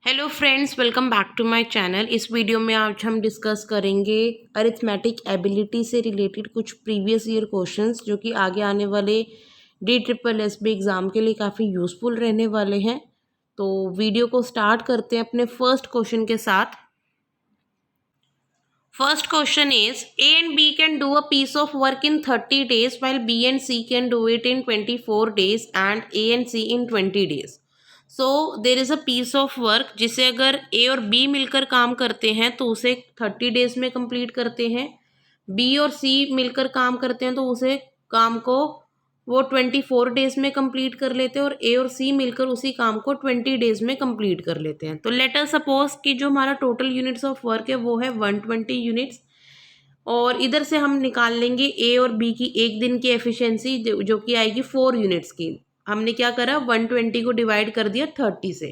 Hello friends, welcome back to my channel. इस video में आज हम डिस्कस करेंगे अरिथमेटिक एबिलिटी से रिलेटेड कुछ प्रीवियस ईयर क्वेश्चंस जो कि आगे आने वाले DSSB एग्ज़ाम के लिए काफ़ी यूज़फुल रहने वाले हैं। तो वीडियो को स्टार्ट करते हैं अपने फर्स्ट क्वेश्चन के साथ। First question is A and B can do a piece of work in 30 days while B and C can do it in 24 days and A and C in 20 days. So there is a piece of work जिसे अगर ए और B मिलकर काम करते हैं तो उसे 30 days में कंप्लीट करते हैं, बी और सी मिलकर काम करते हैं तो उसे काम को वो 24 डेज में कंप्लीट कर लेते हैं और ए और सी मिलकर उसी काम को 20 डेज में कंप्लीट कर लेते हैं। तो लेट अस सपोज कि जो हमारा टोटल यूनिट्स ऑफ वर्क है वो है 120 यूनिट्स और इधर से हम निकाल लेंगे ए और बी की एक दिन की एफिशिएंसी जो कि आएगी 4 यूनिट्स की। हमने क्या करा, 120 को डिवाइड कर दिया 30 से।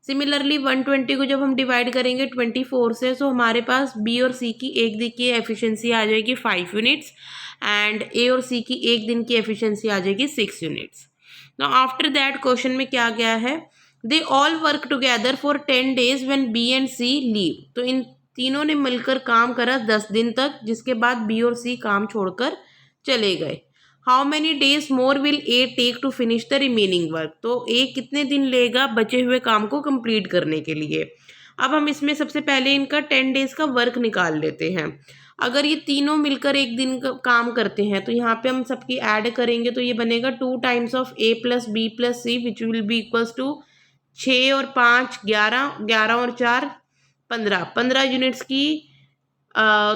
सिमिलरली 120 को जब हम डिवाइड करेंगे 24 से तो हमारे पास बी और सी की एक दिन की एफिशिएंसी आ जाएगी 5 यूनिट्स एंड ए और सी की एक दिन की एफिशिएंसी आ जाएगी 6 units. Now after that question में क्या गया है, they all work together for 10 days when B and C leave. तो इन तीनों ने मिलकर काम करा 10 दिन तक, जिसके बाद बी और सी काम छोड़कर चले गए। How many days more will A take to finish the remaining work. तो ए कितने दिन लेगा बचे हुए काम को कंप्लीट करने के लिए। अब हम इसमें सबसे पहले इनका 10 डेज का वर्क निकाल लेते हैं। अगर ये तीनों मिलकर एक दिन का काम करते हैं तो यहाँ पे हम सबकी ऐड करेंगे तो ये बनेगा 2 times of A plus B plus C which will be equals to 6 और 5 11, 11 और 4 15 यूनिट्स की।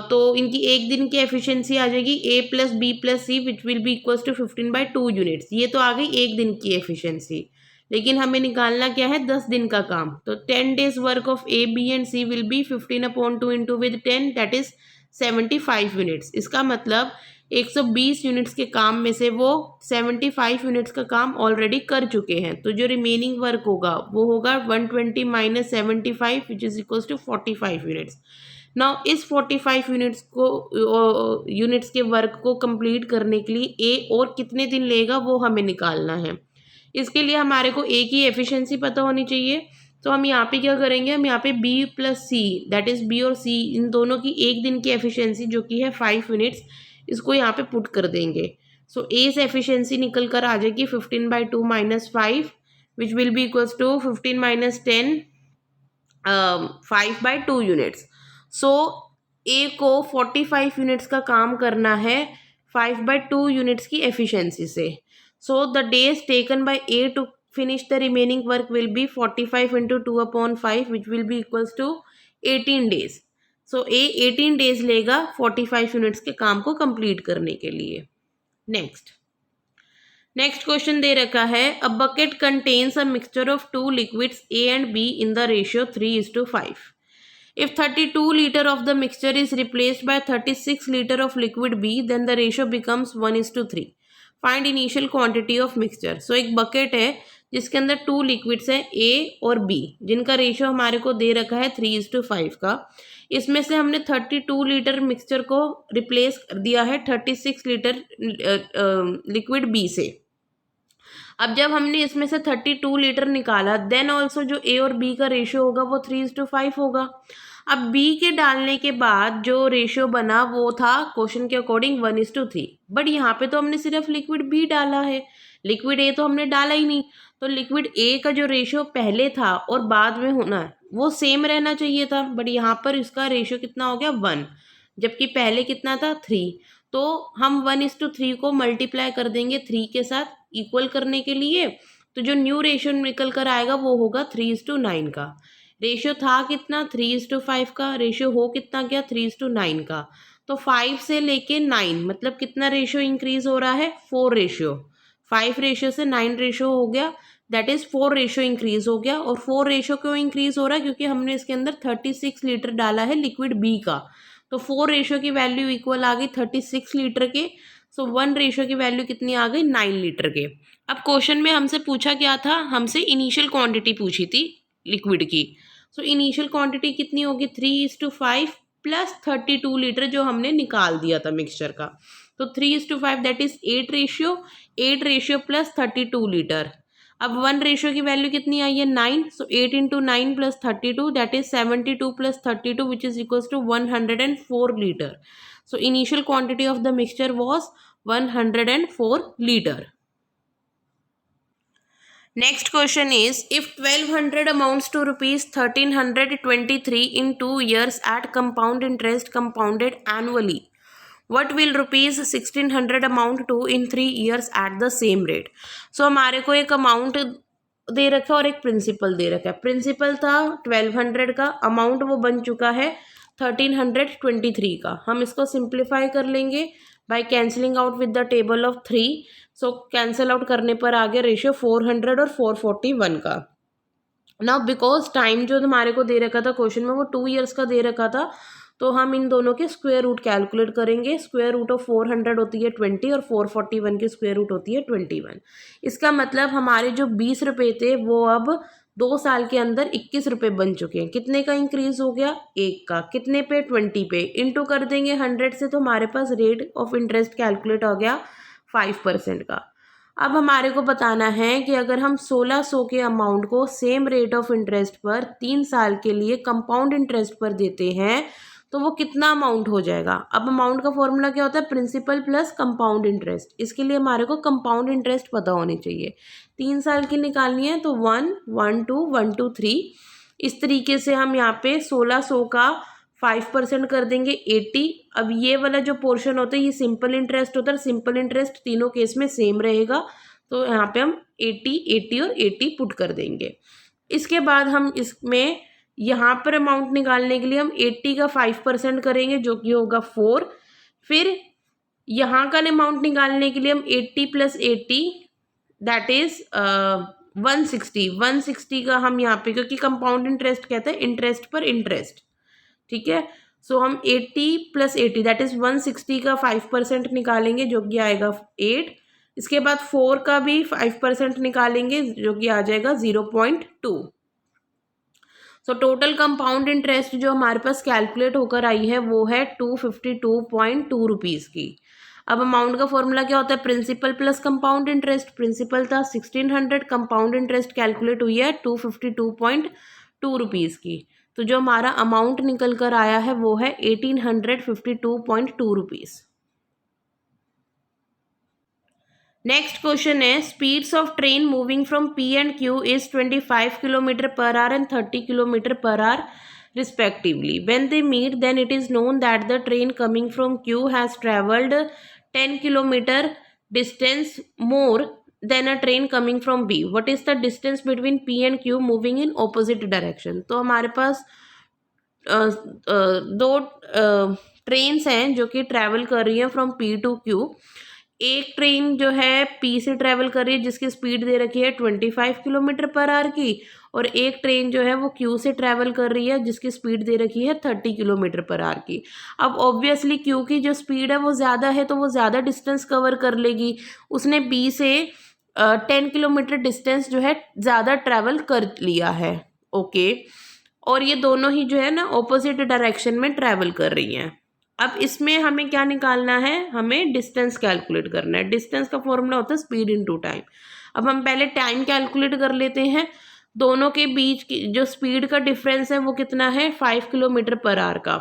तो इनकी एक दिन की एफिशिएंसी आ जाएगी A plus B plus C which will be equals to 15/2 units. ये तो आ गई एक दिन की एफिशिएंसी, लेकिन हमें निकालना क्या है, 10 दिन का काम। तो 10 days work of A B and C will be 15/2 into with 10 that is 75 units. इसका मतलब 120 यूनिट्स के काम में से वो 75 यूनिट्स का काम ऑलरेडी कर चुके हैं। तो जो रिमेनिंग वर्क होगा वो होगा 120 minus 75 which is equals to 45 units. Now इस 45 यूनिट्स के वर्क को कंप्लीट करने के लिए ए और कितने दिन लेगा वो हमें निकालना है। इसके लिए हमारे को ए की एफिशिएंसी पता होनी चाहिए। तो हम यहाँ पे क्या करेंगे, हम यहाँ पे B plus C that is B और सी इन दोनों की एक दिन की एफिशिएंसी जो कि है 5 यूनिट्स, इसको यहाँ पे पुट कर देंगे। सो ए से एफिशिएंसी निकल कर आ जाएगी 15/2 minus 5 which will be equals to 15 minus 10 5/2 units. So A को 45 यूनिट्स का काम करना है 5/2 यूनिट्स की एफिशिएंसी से। So the days taken by A to finish the remaining work will be 45 into 2/5 which will be equals to 18 days. So A 18 days लेगा 45 units के काम को कंप्लीट करने के लिए। नेक्स्ट क्वेश्चन दे रखा है, a bucket contains a mixture of 2 liquids A and be in the ratio 3:5. If 32 liter of the mixture is replaced by 36 liter of liquid B, then the ratio becomes 1:3. Find initial quantity of mixture. So एक bucket है जिसके अंदर 2 liquids हैं A और B, जिनका ratio हमारे को दे रखा है 3:5 का। इसमें से हमने 32 लीटर मिक्सचर को रिप्लेस कर दिया है 36 लीटर लिक्विड B से। अब जब हमने इसमें से 32 लीटर निकाला देन ऑल्सो जो ए और बी का रेशियो होगा वो 3:5 होगा। अब बी के डालने के बाद जो रेशियो बना वो था क्वेश्चन के अकॉर्डिंग 1:3, बट यहाँ पे तो हमने सिर्फ लिक्विड बी डाला है, लिक्विड ए तो हमने डाला ही नहीं। तो लिक्विड ए का जो रेशियो पहले था और बाद में होना है वो सेम रहना चाहिए था, बट यहाँ पर इसका रेशियो कितना हो गया 1, जबकि पहले कितना था 3। तो हम 1:3 को मल्टीप्लाई कर देंगे 3 के साथ इक्वल करने के लिए। तो जो न्यू रेशियो निकल कर आएगा वो होगा 3:9 का। रेशियो था कितना 3:5 का, रेशियो हो कितना गया 3:9 का। तो 5 से लेके 9 मतलब कितना रेशियो इंक्रीज हो रहा है, 4 रेशियो। 5 रेशियो से 9 रेशियो हो गया, दैट इज 4 रेशियो इंक्रीज हो गया। और 4 रेशियो क्यों इंक्रीज हो रहा है, क्योंकि हमने इसके अंदर 36 लीटर डाला है लिक्विड बी का। तो 4 रेशियो की वैल्यू इक्वल आ गई 36 लीटर के। सो 1 रेशियो की वैल्यू कितनी आ गई 9 लीटर के। अब क्वेश्चन में हमसे पूछा क्या था, हमसे इनिशियल क्वांटिटी पूछी थी लिक्विड की। सो इनिशियल क्वांटिटी कितनी होगी 3:5 प्लस 32 लीटर जो हमने निकाल दिया था मिक्सचर का। तो 3:5 that is 8 ratio plus 32 litre. अब 1 रेशियो की वैल्यू कितनी आई है 9, so 8 into 9 plus 32 that is 72 plus 32 which is equals to 104 litre. So initial quantity of the mixture was 104 liter. Next question is, if 1200 amounts to rupees 1323 in 2 years at compound interest compounded annually, what will rupees 1600 amount to in 3 years at the same rate? So हमारे को एक amount दे रखा है और एक principal दे रखा है. Principal था 1200 का, अमाउंट वो बन चुका है 1323 का. हम इसको सिंप्लीफाई कर लेंगे by cancelling out with the table of 3. So cancel out करने पर आ गया रेशियो 400 और 441 का. नाउ बिकॉज टाइम जो हमारे को दे रखा था क्वेश्चन में वो 2 ईयर्स का दे रखा था, तो हम इन दोनों के स्क्वायर रूट कैलकुलेट करेंगे. स्क्वायर रूट ऑफ 400 होती है 20 और 441 की स्क्वायर रूट होती है 21. इसका मतलब हमारे जो 20 रुपये थे वो अब 2 साल के अंदर 21 रुपये बन चुके हैं. कितने का इंक्रीज हो गया? 1 का. कितने पे? 20 पे. इंटू कर देंगे 100 से, तो हमारे पास रेट ऑफ इंटरेस्ट कैलकुलेट हो गया 5% का. अब हमारे को बताना है कि अगर हम 1600 के अमाउंट को सेम रेट ऑफ इंटरेस्ट पर 3 साल के लिए कंपाउंड इंटरेस्ट पर देते हैं तो वो कितना अमाउंट हो जाएगा. अब अमाउंट का फॉर्मूला क्या होता है? Principal plus compound interest. इसके लिए हमारे को कंपाउंड इंटरेस्ट पता होनी चाहिए. 3 साल की निकालनी है तो 1, 1, 2, 1, 2, 3. इस तरीके से हम यहाँ पे 1600 का 5% कर देंगे 80. अब ये वाला जो पोर्शन होता है ये सिंपल इंटरेस्ट होता है. सिंपल इंटरेस्ट तीनों केस में सेम रहेगा, तो यहाँ पे हम 80, 80 और 80 पुट कर देंगे. इसके बाद हम इसमें यहाँ पर अमाउंट निकालने के लिए हम 80 का 5% करेंगे जो कि होगा 4. फिर यहाँ का अमाउंट निकालने के लिए हम 80 प्लस 80 दैट इज 160. 160 का हम यहाँ पे, क्योंकि कंपाउंड इंटरेस्ट कहते हैं इंटरेस्ट पर इंटरेस्ट, ठीक है. सो हम 80 प्लस 80 दैट इज 160 का 5% निकालेंगे जो कि आएगा 8. इसके बाद 4 का भी 5% निकालेंगे जो कि आ जाएगा 0.2. सो टोटल कंपाउंड इंटरेस्ट जो हमारे पास कैलकुलेट होकर आई है वो है 252.2 रुपीज़ की. अब अमाउंट का फॉर्मूला क्या होता है? Principal plus compound interest. Principal था 1600, कंपाउंड इंटरेस्ट कैलकुलेट हुई है 252.2 रुपीज़ की. तो जो हमारा अमाउंट निकल कर आया है वो है 1852.2 रुपीज़. नेक्स्ट क्वेश्चन है, speeds of train moving from P and Q is 25 km/h and 30 km/h respectively. When they meet, then it is known that the train coming from Q has travelled 10 km distance more than a train coming from B. What is the distance between P and Q moving in opposite direction? तो हमारे पास दो trains हैं जो कि travel कर रही हैं from P to Q. एक ट्रेन जो है P से ट्रैवल कर रही है जिसकी स्पीड दे रखी है 25 km/h की, और एक ट्रेन जो है वो Q से ट्रैवल कर रही है जिसकी स्पीड दे रखी है 30 km/h की. अब ऑब्वियसली Q की जो स्पीड है वो ज़्यादा है तो वो ज़्यादा डिस्टेंस कवर कर लेगी. उसने B से 10 किलोमीटर डिस्टेंस जो है ज़्यादा ट्रैवल कर लिया है. ओके, और ये दोनों ही जो है ना ऑपोजिट डायरेक्शन में ट्रैवल कर रही हैं. अब इसमें हमें क्या निकालना है? हमें डिस्टेंस कैलकुलेट करना है. डिस्टेंस का फॉर्मूला होता है स्पीड इनटू टाइम. अब हम पहले टाइम कैलकुलेट कर लेते हैं. दोनों के बीच की जो स्पीड का डिफरेंस है वो कितना है? 5 km/h का,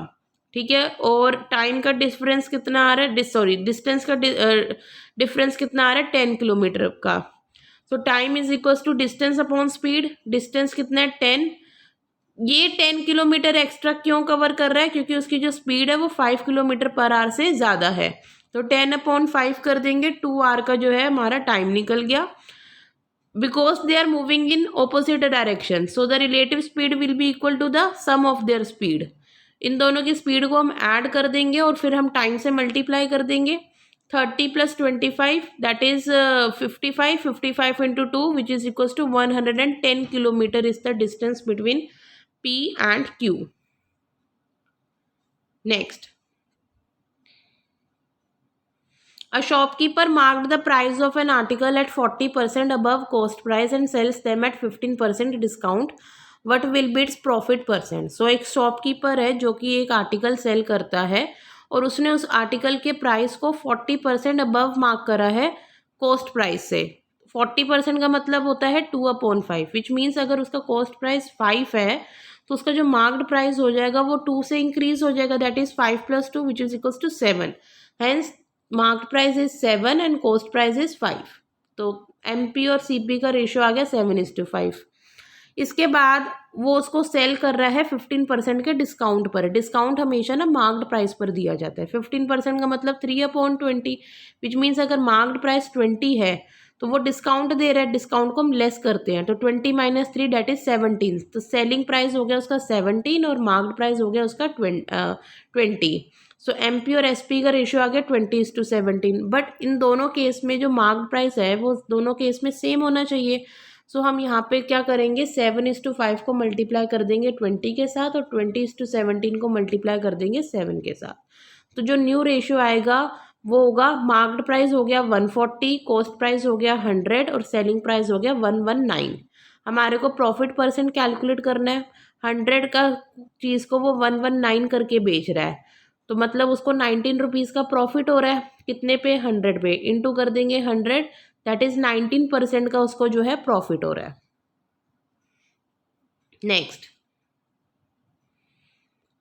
ठीक है. और टाइम का डिफरेंस कितना आ रहा है? डिस्टेंस का डिफरेंस कितना आ रहा है? 10 किलोमीटर का. So time is equals to distance upon speed. Distance कितना है? 10. ये 10 किलोमीटर एक्स्ट्रा क्यों कवर कर रहा है? क्योंकि उसकी जो स्पीड है वो 5 km/h से ज़्यादा है. तो 10/5 कर देंगे, 2 hour का जो है हमारा टाइम निकल गया. Because they are moving in opposite direction, so the relative speed will be equal to the sum of their speed. इन दोनों की स्पीड को हम ऐड कर देंगे और फिर हम टाइम से मल्टीप्लाई कर देंगे. 30 + 25 that is 55. 55 into 2 which is equals to 110 kilometre is the distance between P and Q. Next, a shopkeeper marked the price of an article at 40% above cost price and sells them at 15% discount. What will be its profit percent? So एक shopkeeper है जो कि एक article cell करता है और उसने उस आर्टिकल के प्राइस को 40% अबव मार्क करा है कॉस्ट प्राइस से. 40% का मतलब होता है 2/5, विच मीन्स अगर उसका कॉस्ट प्राइस 5 है तो उसका जो मार्क्ड प्राइस हो जाएगा वो 2 से इंक्रीज हो जाएगा, that is 5 + 2 which is equals to 7। Hence marked price is 7 and cost price is 5। तो एमपी और सीपी का रेशियो आ गया 7:5। इसके बाद वो उसको सेल कर रहा है 15% के डिस्काउंट पर। डिस्काउंट हमेशा ना मार्क्ड प्राइस पर दिया जाता है। 15% का मतलब 3/20, विच मीन्स अगर मार्क्ड प्राइस 20 है तो वो डिस्काउंट दे रहा है, डिस्काउंट को हम लेस करते हैं तो 20 - 3 दैट इज 17। तो सेलिंग प्राइस हो गया उसका 17 और मार्क्ड प्राइस हो गया उसका 20। सो एमपी और एसपी का रेशियो आ गया 20:17। बट इन दोनों केस में जो मार्क्ड प्राइस है वो दोनों केस में सेम होना चाहिए। सो हम यहाँ पे क्या करेंगे, 7:5 को मल्टीप्लाई कर देंगे 20 के साथ और 20:17 को मल्टीप्लाई कर देंगे 7 के साथ। तो जो न्यू रेशियो आएगा वो होगा, मार्क्ड प्राइस हो गया 140, कॉस्ट प्राइस हो गया 100 और सेलिंग प्राइस हो गया 119। हमारे को प्रॉफिट परसेंट कैलकुलेट करना है। 100 का चीज़ को वो 119 करके बेच रहा है तो मतलब उसको 19 रुपीज़ का प्रॉफिट हो रहा है। कितने पे? 100 पे। इंटू कर देंगे 100, दैट इज 19% का उसको जो है प्रॉफिट हो रहा है। Next,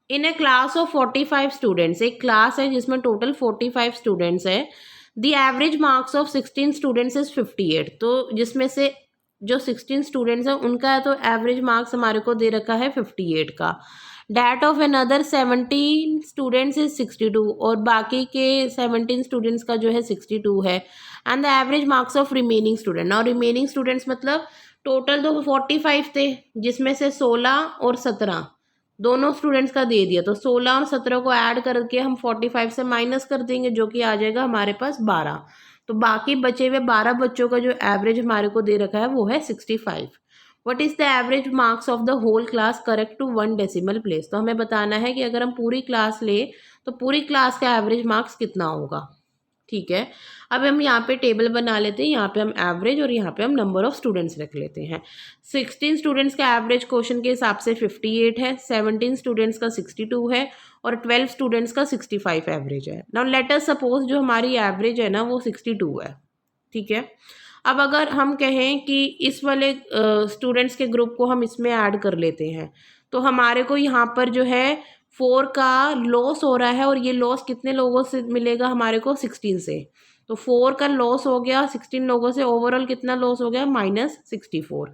in A class of 45 students, एक क्लास है जिसमें टोटल 45 स्टूडेंट्स है। The average marks of 16 students is 58। तो जिसमें से जो 16 स्टूडेंट्स हैं उनका तो एवरेज मार्क्स हमारे को दे रखा है 58 का। That of another 17 students is 62 और बाकी के 17 स्टूडेंट्स का जो है 62 है। And the average marks of remaining student, और रिमेनिंग स्टूडेंट्स मतलब टोटल तो 45 थे जिसमें से 16 और 17 दोनों स्टूडेंट्स का दे दिया, तो 16 और 17 को ऐड करके हम 45 से माइनस कर देंगे जो कि आ जाएगा हमारे पास 12। तो बाकी बचे हुए 12 बच्चों का जो एवरेज हमारे को दे रखा है वो है 65। What is the average marks of the whole class correct to 1 decimal place. तो हमें बताना है कि अगर हम पूरी क्लास ले तो पूरी क्लास का एवरेज मार्क्स कितना होगा। ठीक है, अब हम यहाँ पे टेबल बना लेते हैं। यहाँ पे हम एवरेज और यहाँ पे हम नंबर ऑफ स्टूडेंट्स रख लेते हैं। 16 स्टूडेंट्स का एवरेज क्वेश्चन के हिसाब से 58 है, 17 स्टूडेंट्स का 62 है और 12 स्टूडेंट्स का 65 एवरेज है। नाउ लेट अस सपोज जो हमारी एवरेज है ना वो 62 है। ठीक है, अब अगर हम कहें कि इस वाले स्टूडेंट्स के ग्रुप को हम इसमें ऐड कर लेते हैं तो हमारे को यहाँ पर जो है 4 का लॉस हो रहा है और ये लॉस कितने लोगों से मिलेगा हमारे को? 16 से। तो 4 का लॉस हो गया 16 लोगों से, ओवरऑल कितना लॉस हो गया? -64।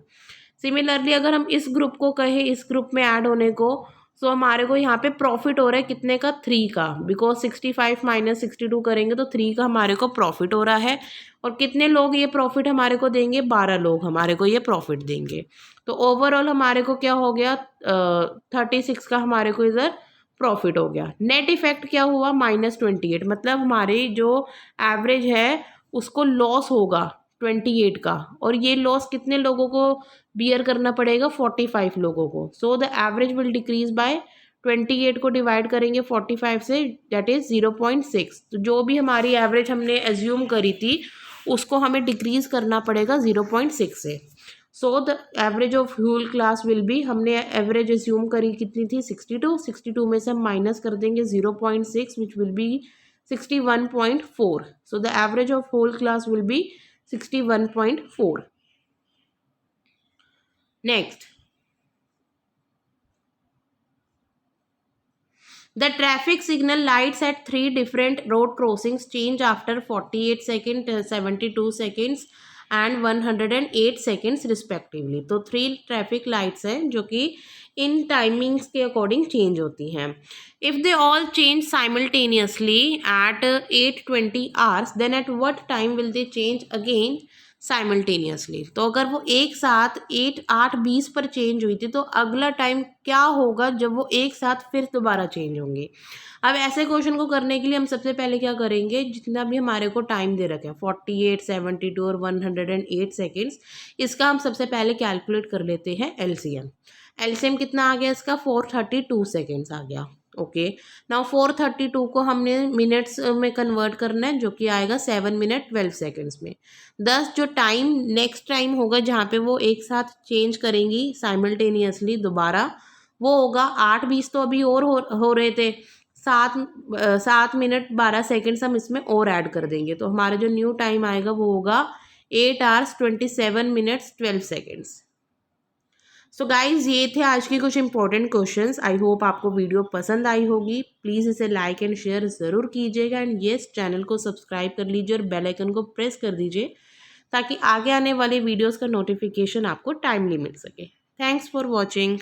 सिमिलरली अगर हम इस ग्रुप को कहें इस ग्रुप में ऐड होने को, तो हमारे को यहाँ पे प्रॉफिट हो रहा है कितने का? 3 का, बिकॉज 65 - 62 करेंगे तो 3 का हमारे को प्रॉफिट हो रहा है। और कितने लोग ये प्रॉफिट हमारे को देंगे? 12 लोग हमारे को ये प्रॉफिट देंगे। तो ओवरऑल हमारे को क्या हो गया? 36 का हमारे को इधर प्रॉफिट हो गया। नेट इफेक्ट क्या हुआ? -28, मतलब हमारी जो एवरेज है उसको लॉस होगा 28 का, और ये लॉस कितने लोगों को बियर करना पड़ेगा? 45 लोगों को। सो the average will decrease by 28 को डिवाइड करेंगे 45 से, दैट इज 0.6। तो जो भी हमारी एवरेज हमने एज्यूम करी थी उसको हमें डिक्रीज करना पड़ेगा 0.6 से। So the average of whole class will be, हमने एवरेज एज्यूम करी कितनी थी? 62 में से हम माइनस कर देंगे 0.6 which will be 61.4। So the average of whole class will be 61.4। Next, the traffic signal lights at 3 different road crossings change after 48 seconds, 72 seconds and 108 seconds respectively। तो 3 ट्रैफिक लाइट्स हैं जो कि इन टाइमिंग्स के according change होती हैं। If they all change simultaneously eight 8:20 hours, then at what time will they change again simultaneously. तो अगर वो एक साथ 8:20 पर चेंज हुई थी तो अगला टाइम क्या होगा जब वो एक साथ फिर दोबारा चेंज होंगे। अब ऐसे क्वेश्चन को करने के लिए हम सबसे पहले क्या करेंगे, जितना भी हमारे को टाइम दे रखा है 48, 72 और 108 सेकेंड्स, इसका हम सबसे पहले कैलकुलेट कर लेते हैं एलसीएम। एलसीएम कितना आ गया इसका? 432 सेकेंड्स आ गया। ओके, नाउ 432 को हमने मिनट्स में कन्वर्ट करना है जो कि आएगा 7 मिनट 12 सेकेंड्स में। 10 जो टाइम नेक्स्ट टाइम होगा जहाँ पे वो एक साथ चेंज करेंगी साइमल्टेनियसली दोबारा, वो होगा 8:20। तो अभी और हो रहे थे 7 मिनट 12 सेकेंड्स हम इसमें और ऐड कर देंगे तो हमारा जो न्यू टाइम आएगा वो होगा 8 hours 27 minutes 12 seconds. So guys ये थे आज के कुछ इंपॉर्टेंट क्वेश्चंस. आई होप आपको वीडियो पसंद आई होगी. प्लीज़ इसे लाइक एंड शेयर ज़रूर कीजिएगा एंड येस चैनल को सब्सक्राइब कर लीजिए और बेल आइकन को प्रेस कर दीजिए ताकि आगे आने वाले वीडियोस का नोटिफिकेशन आपको टाइमली मिल सके. Thanks for watching.